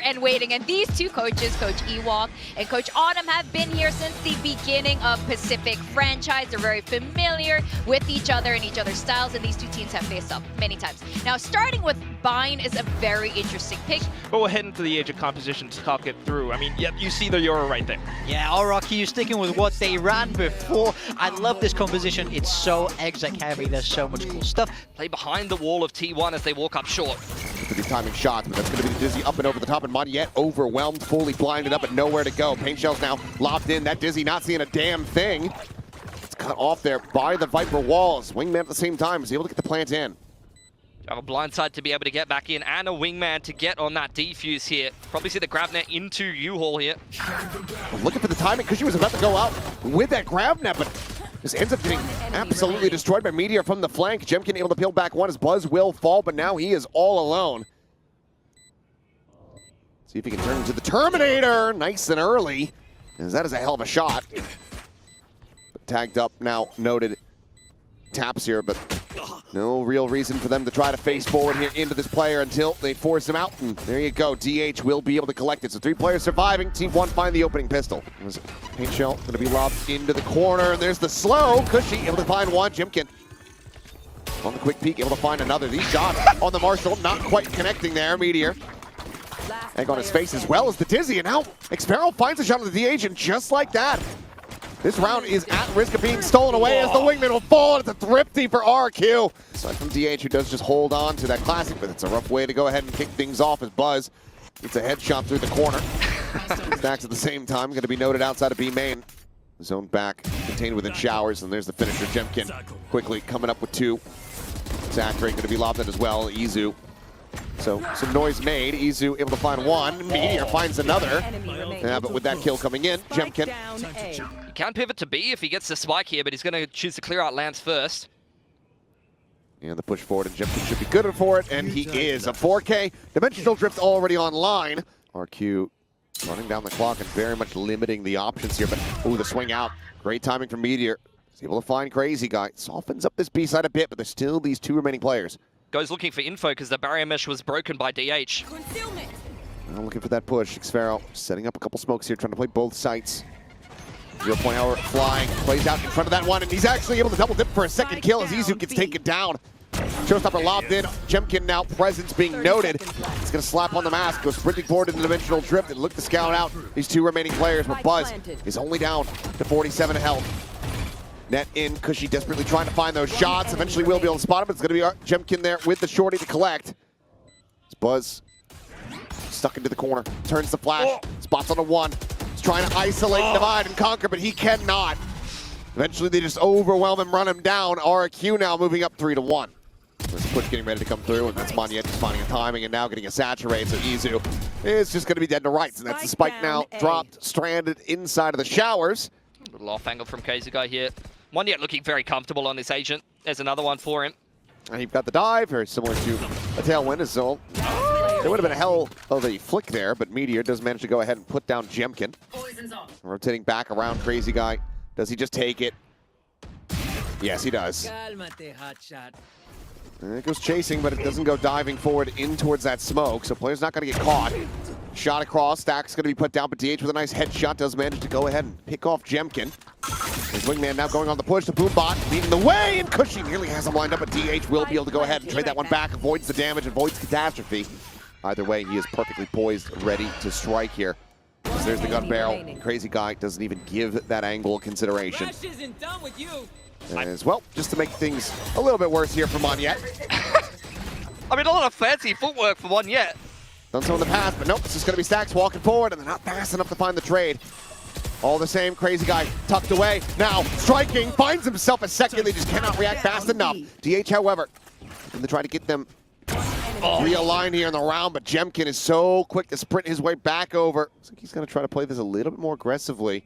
here and waiting. And these two coaches, Coach Ewok and Coach Autumn, have been here since the beginning of Pacific franchise. They're very familiar with each other and each other's styles, and these two teams have faced up many times. Now, starting with Bine is a very interesting pick. But we're heading to the age of composition to talk it through. I mean, yep, you see the Euro right there. Yeah, RRQ sticking with what they ran before. I love this composition. It's so exec heavy. There's so much cool stuff. Play behind the wall of T1 as they walk up short. To be timing shots, but that's going to be the Dizzy up and over the top, and Mondiet overwhelmed, fully blinded up, and nowhere to go. Paint Shell's now locked in. That Dizzy not seeing a damn thing. It's cut off there by the Viper walls. Wingman at the same time is able to get the plant in. Have a blindside to be able to get back in, and a wingman to get on that defuse here. Probably see the grab net into U-Haul here. Looking for the timing because she was about to go out with that grab net, but just ends up getting absolutely destroyed by Meteor from the flank. Jemkin able to peel back one as Buzz will fall, but now he is all alone. See if he can turn into the Terminator. Nice and early, as that is a hell of a shot. But tagged up now, noted taps here, but no real reason for them to try to face forward here into this player until they force him out. And there you go. DH will be able to collect it. So 3 players surviving. Team 1 find the opening pistol. Paint Shell going to be lobbed into the corner. And there's the slow. Cushy able to find one. Jimkin on the quick peek, able to find another. These shots on the Marshall not quite connecting there. Meteor. Egg on his face as well as the Dizzy. And now Xparrow finds a shot on the DH, and just like that, this round is at risk of being stolen away as the wingman will fall, and it's a thrifty for RRQ. Aside from DH, who does just hold on to that classic, but it's a rough way to go ahead and kick things off as Buzz gets a headshot through the corner. Stacks at the same time, going to be noted outside of B main. Zone back, contained within showers, and there's the finisher. Jemkin quickly coming up with 2. Zachary going to be lobbed at as well. Izu. So some noise made. Izu able to find one. Meteor finds another. Yeah, but with that kill coming in, Jemkin. He can pivot to B if he gets the spike here, but he's going to choose to clear out lands first. And the push forward, and Jemkin should be good for it, and he is. A 4K. Dimensional Drift already online. RQ running down the clock and very much limiting the options here, but ooh, the swing out. Great timing from Meteor. He's able to find Crazy Guy. Softens up this B side a bit, but there's still these 2 remaining players. Goes looking for info because the barrier mesh was broken by DH. I'm looking for that push. Xparrow setting up a couple smokes here, trying to play both sites. 0.0 hour flying, plays out in front of that one, and he's actually able to double dip for a second kill as Izu gets taken down. Showstopper lobbed in. Jemkin now presence being noted. He's going to slap on the mask, go sprinting forward in the Dimensional Drift, and look to scout out these 2 remaining players, but Buzz is only down to 47 health. Net in, Cushy desperately trying to find those shots. Eventually will be able to spot him, but it's going to be Jemkin there with the shorty to collect. It's Buzz stuck into the corner, turns the flash, spots on a 1. He's trying to isolate, divide, and conquer, but he cannot. Eventually they just overwhelm him, run him down. RRQ now moving up 3-1. This push getting ready to come through, and that's Mondiet just finding a timing and now getting a saturate, so Izu is just going to be dead to rights, and that's the spike now dropped, stranded inside of the showers. A little off angle from Crazy Guy here. One yet looking very comfortable on this agent. There's another one for him. And you've got the dive, very similar to a tailwind as well. There would have been a hell of a flick there, but Meteor does manage to go ahead and put down Jemkin. Rotating back around Crazy Guy. Does he just take it? Yes, he does. And it goes chasing, but it doesn't go diving forward in towards that smoke, so player's not going to get caught. Shot across, Stack's going to be put down, but DH with a nice headshot does manage to go ahead and pick off Jemkin. His wingman now going on the push, the Boombot leading the way, and Cushy nearly has him lined up, but DH will be able to go ahead and trade that one back, avoids the damage, avoids catastrophe. Either way, he is perfectly poised, ready to strike here. So there's the gun barrel. Crazy Guy doesn't even give that angle consideration. As well, just to make things a little bit worse here for Mondiet. I mean, a lot of fancy footwork for one yet. Done so in the past, but nope, it's just going to be Stacks walking forward, and they're not fast enough to find the trade. All the same, Crazy Guy tucked away. Now, striking, finds himself a second. They just cannot react fast enough. DH, however, going to try to get them realigned here in the round, but Jemkin is so quick to sprint his way back over. Looks like he's going to try to play this a little bit more aggressively.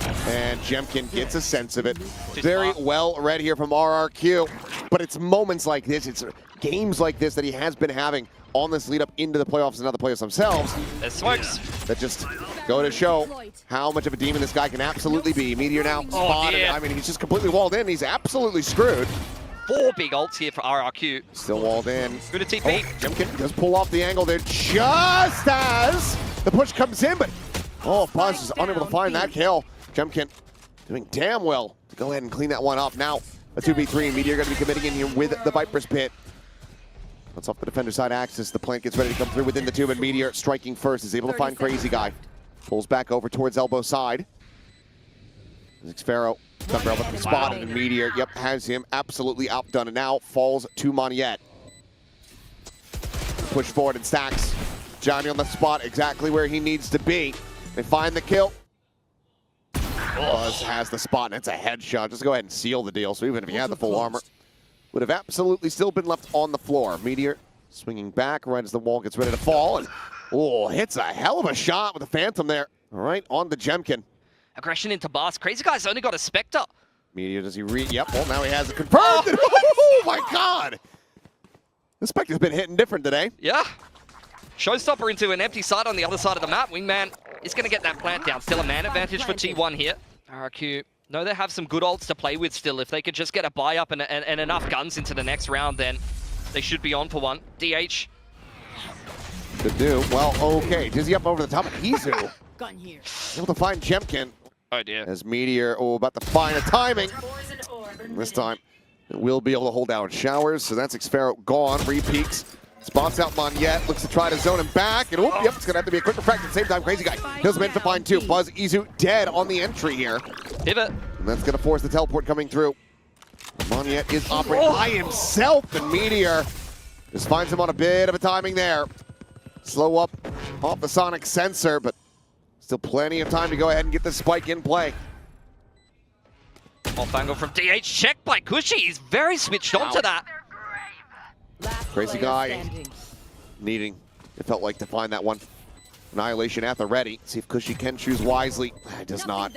And Jemkin gets a sense of it. Very well read here from RRQ. But it's moments like this, it's games like this that he has been having on this lead up into the playoffs and other players themselves. There's smokes. That just go to show how much of a demon this guy can absolutely be. Meteor now spotted. Yeah. I mean, he's just completely walled in. He's absolutely screwed. 4 big ults here for RRQ. Still walled in. Good at TP. Jemkin does pull off the angle there just as the push comes in, but Buzz is unable to find that kill. Jemkin doing damn well to go ahead and clean that one up. Now a 2v3, Meteor going to be committing in here with the Viper's Pit. That's off the defender side axis. The plant gets ready to come through within the tube, and Meteor striking first is able to find Crazy Guy. Pulls back over towards elbow side. Xfero spotted, and Meteor, has him absolutely outdone, and now falls to Moniette. Push forward and Stacks. Johnny on the spot, exactly where he needs to be. They find the kill. Buzz has the spot, and it's a headshot. Just go ahead and seal the deal. So even if he had the full armor, would have absolutely still been left on the floor. Meteor swinging back right as the wall gets ready to fall, and hits a hell of a shot with the Phantom there. All right, on the Jemkin. Aggression into Bars. Crazy Guy's only got a Spectre. Meteor, does he read? Yep, well, now he has it confirmed. Oh my God. The Spectre's been hitting different today. Yeah. Showstopper into an empty side on the other side of the map. Wingman is going to get that plant down. Still a man advantage for T1 here. RRQ, no, they have some good ults to play with still. If they could just get a buy up and enough guns into the next round, then they should be on for one. DH. Could do. Well, okay. Dizzy up over the top of Izu. Gun here. Able to find Jemkin. Oh dear. As Meteor, about to find the timing. This time, it will be able to hold down Showers, so that's Xfero gone. Re-peeks. Spots out Moniette, looks to try to zone him back, and it's gonna have to be a quick refract at the same time. Crazy Guy heals him in to find 2. Buzz Izu dead on the entry here. Pivot. And that's gonna force the teleport coming through. Moniette is operating by himself, and Meteor just finds him on a bit of a timing there. Slow up off the sonic sensor, but still plenty of time to go ahead and get the spike in play. Off angle from DH, checked by Cushy. He's very switched on to that. Crazy Guy needing, it felt like, to find that one. Annihilation at the ready. See if Cushy can choose wisely. It does not.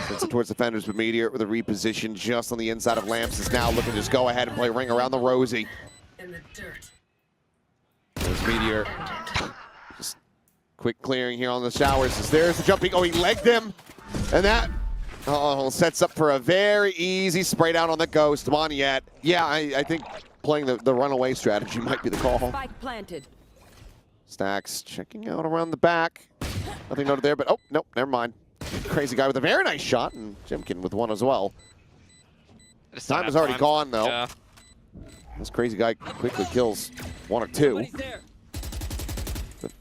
Sends it towards defenders, but Meteor with a reposition just on the inside of Lamps is now looking to just go ahead and play ring around the Rosie. There's Meteor. Just quick clearing here on the Showers. There's the jumping. Oh, he legged him. And that sets up for a very easy spray down on the Ghost. Moniette. Yeah, I think playing the runaway strategy might be the call. Spike planted. Stacks checking out around the back. Nothing noted there, but nope, never mind. Crazy Guy with a very nice shot, and Jemkin with one as well. Time is already gone, though. Yeah. This Crazy Guy quickly kills 1 or 2. But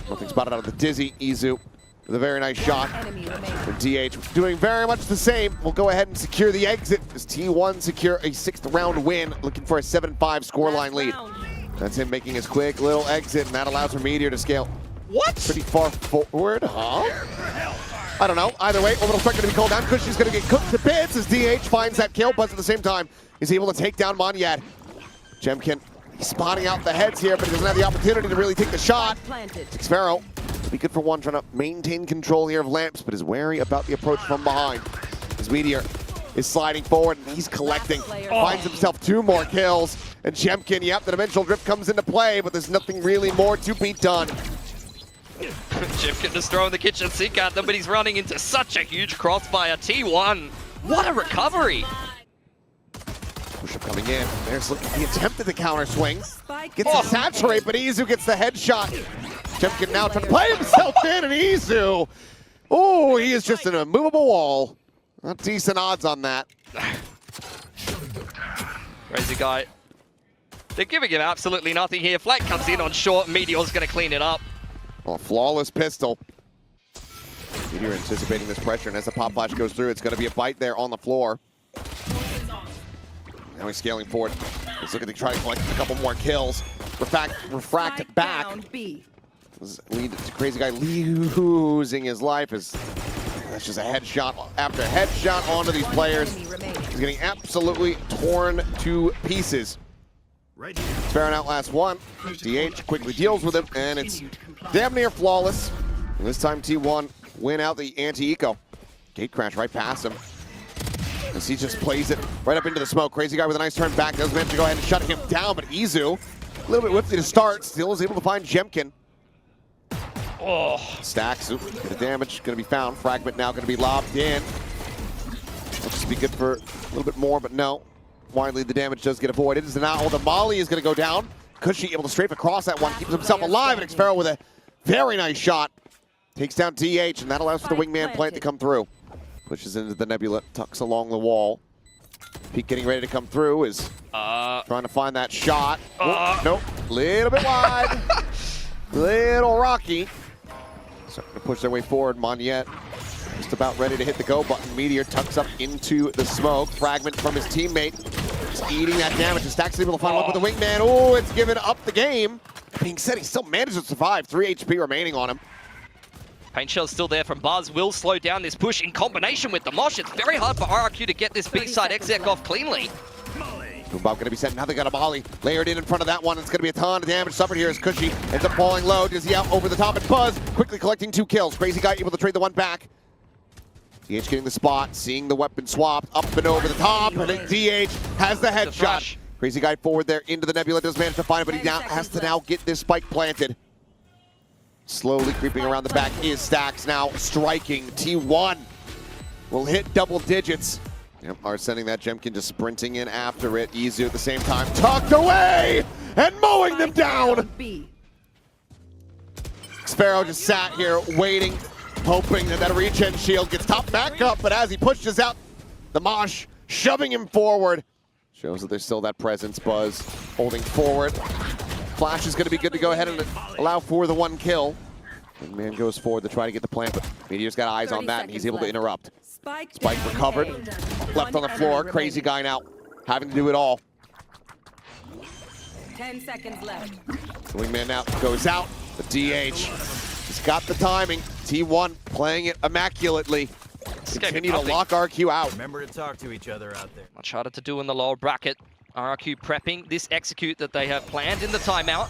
nothing spotted out of the Dizzy. Izu with a very nice shot. For DH doing very much the same. We'll go ahead and secure the exit as T1 secure a 6th round win, looking for a 7-5 scoreline lead. That's him making his quick little exit, and that allows for Meteor to scale pretty far forward, I don't know. Either way, Orbital Strike going to be called down. Cushy's going to get cooked to bits as DH finds that kill, but at the same time, he's able to take down Moniette. Jemkin spotting out the heads here, but he doesn't have the opportunity to really take the shot. Xfero will be good for one, trying to maintain control here of Lamps, but is wary about the approach from behind. As Meteor is sliding forward, and he's collecting. Finds himself 2 more kills. And Jemkin, the Dimensional Drift comes into play, but there's nothing really more to be done. Jemkin just throwing the kitchen sink at them, but he's running into such a huge crossfire. T1, what a recovery! Push-up coming in. There's looking, he attempted the counter swing. Gets to saturate, but Izu gets the headshot. Jemkin now trying to play himself in, and Izu, he is just an immovable wall. Not decent odds on that. Crazy Guy. They're giving him absolutely nothing here. Flight comes in on short. Meteor's going to clean it up. Well, flawless pistol. Meteor anticipating this pressure, and as the pop flash goes through, it's going to be a bite there on the floor. Now he's scaling forward. He's looking to try to collect a couple more kills. Refract back. Lead to Crazy Guy losing his life. That's just a headshot after headshot onto these players. He's getting absolutely torn to pieces. Farron outlasts one. DH quickly deals with him, and it's damn near flawless. And this time T1 win out the anti-eco. Gate crash right past him. As he just plays it right up into the smoke. Crazy Guy with a nice turn back. Does manage to go ahead and shut him down, but Izu, a little bit whiffy to start, still is able to find Jemkin. Stacks, the damage going to be found. Fragment now going to be lobbed in. Looks to be good for a little bit more, but no. widely. The damage does get avoided. As now the Molly is going to go down. Cushy able to strafe across that one, keeps himself alive, and Xfero with a very nice shot. Takes down DH, and that allows for the wingman plant to come through. Pushes into the Nebula, tucks along the wall. Peak getting ready to come through, is trying to find that shot. Nope, little bit wide. Little rocky. Starting to push their way forward. Monyet just about ready to hit the go button. Meteor tucks up into the smoke. Fragment from his teammate. Just eating that damage. And Stax able to find one with the wingman. Oh, it's given up the game. Being said, he still managed to survive. 3 HP remaining on him. Paint Shell's still there from Buzz. Will slow down this push in combination with the Mosh. It's very hard for RRQ to get this B-side exec off cleanly. Boombob going to be sent. Now they got a Molly layered in front of that one. It's going to be a ton of damage suffered here as Cushy ends up falling low. Does he out over the top? And Buzz quickly collecting 2 kills. Crazy Guy able to trade the one back. DH getting the spot, seeing the weapon swapped up and over the top. And then DH has the headshot. Crazy Guy forward there into the Nebula. Does manage to find it, but he now has to now get this spike planted. Slowly creeping around the back is Stax now striking. T1 will hit double digits. Yep, are sending that Jemkin just sprinting in after it. Izu at the same time tucked away and mowing them down. Xfero just sat here waiting, hoping that that regen shield gets topped back up, but as he pushes out the Mosh, shoving him forward, shows that there's still that presence. Buzz holding forward. Flash is going to be good to go ahead and allow for the 1 kill. Man goes forward to try to get the plant, but Meteor's got eyes on that, and he's able to interrupt. Spike recovered, left on the floor. Crazy Guy now having to do it all. 10 seconds left. The wingman now goes out. The DH has got the timing. T1 playing it immaculately. Continue to lock RQ out. Remember to talk to each other out there. Much harder to do in the lower bracket. RRQ prepping this execute that they have planned in the timeout.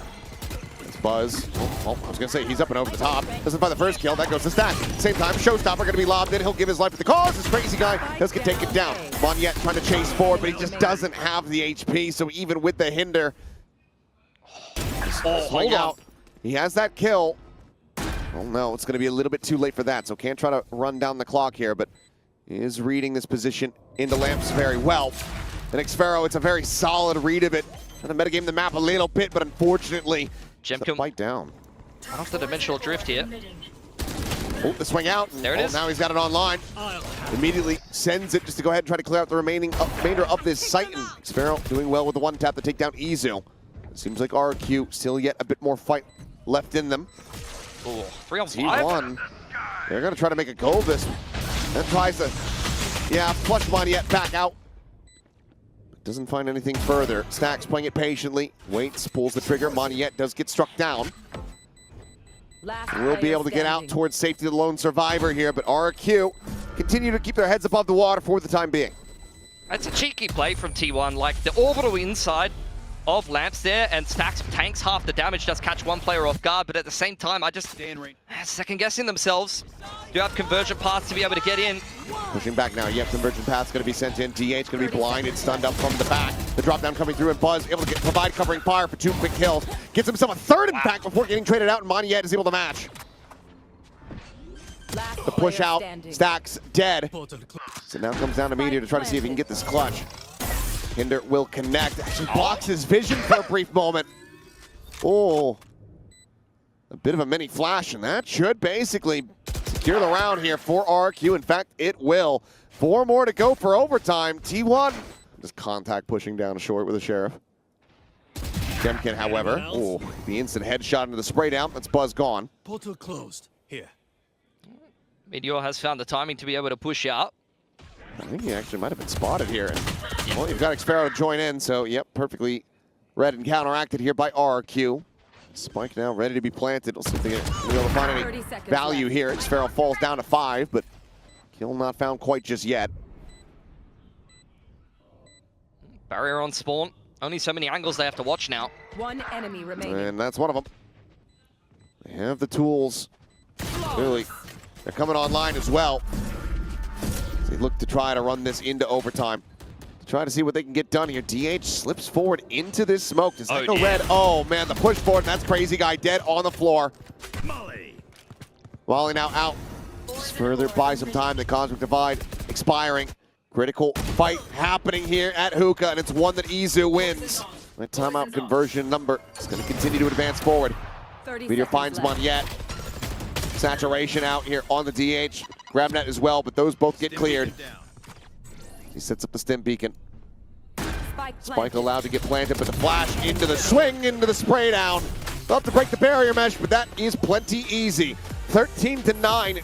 It's Buzz. Oh, I was going to say, he's up and over the top. Doesn't find the first kill. That goes to Stack. Same time, Showstopper going to be lobbed in. He'll give his life for the cause. This Crazy Guy does get taken down. Monyet trying to chase forward, but he just doesn't have the HP. So even with the hinder, swing out. He has that kill. Oh no, it's going to be a little bit too late for that. So can't try to run down the clock here, but is reading this position into Lamps very well. And Xfero, it's a very solid read of it. Trying to metagame the map a little bit, but unfortunately, Jemkin bite down. Off the dimensional drift here. Oh, the swing out. There it is. Now he's got it online. Immediately sends it just to go ahead and try to clear out the remainder of this site. And Xfero doing well with the 1 tap to take down Izu. Seems like RQ still yet a bit more fight left in them. Ooh, 3 on 5. T1, they're going to try to make a go of this. And tries to, flush Monyet back out. Doesn't find anything further. Stax playing it patiently. Waits, pulls the trigger. Monyet does get struck down. We'll be able to get out towards safety of the lone survivor here, but RQ continue to keep their heads above the water for the time being. That's a cheeky play from T1, like the orbital inside of Lamps there, and Stax tanks half the damage, does catch 1 player off guard, but at the same time, I just second guessing themselves. Do have convergent paths to be able to get in. Pushing back now. Yep, convergent path's going to be sent in. DH going to be blinded, stunned up from the back. The drop down coming through, and Buzz able to provide covering fire for 2 quick kills. Gets himself a 3rd impact before getting traded out, and Monyet is able to match. The push out, Stax dead. So now comes down to Meteor to try to see if he can get this clutch. Hinder will connect. Actually blocks his vision for a brief moment. Oh, a bit of a mini flash, and that should basically secure the round here for RQ. In fact, it will. 4 more to go for overtime. T1 just contact pushing down short with the Sheriff. Jemkin, however, the instant headshot into the spray down. That's Buzz gone. Portal closed. Here. Meteor has found the timing to be able to push out. I think he actually might have been spotted here. Well, you've got Xfero to join in, so yep, perfectly read and counteracted here by RRQ. Spike now ready to be planted. We'll see if they can be able to find any value here. Xfero falls down to 5, but kill not found quite just yet. Barrier on spawn. Only so many angles they have to watch now. 1 enemy remaining. And that's one of them. They have the tools. Clearly, they're coming online as well. They look to try to run this into overtime. To try to see what they can get done here. DH slips forward into this smoke. Does that go red? Oh man, the push forward, and that's Crazy Guy dead on the floor. Molly now out. Just further buy some time. The Cosmic Divide expiring. Critical fight happening here at Hookah, and it's one that Izu wins. That timeout conversion number is going to continue to advance forward. 30 Meteor seconds finds left. one yet. Saturation out here on the DH. Grab net as well, but those both get cleared. He sets up the stim beacon. Spike allowed to get planted, but the flash into the swing, into the spray down. They'll have to break the barrier mesh, but that is plenty easy. 13-9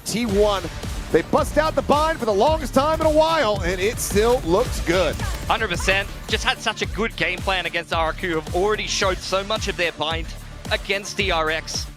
T1. They bust out the bind for the longest time in a while, and it still looks good. 100%. Just had such a good game plan against RRQ, who have already showed so much of their bind against DRX.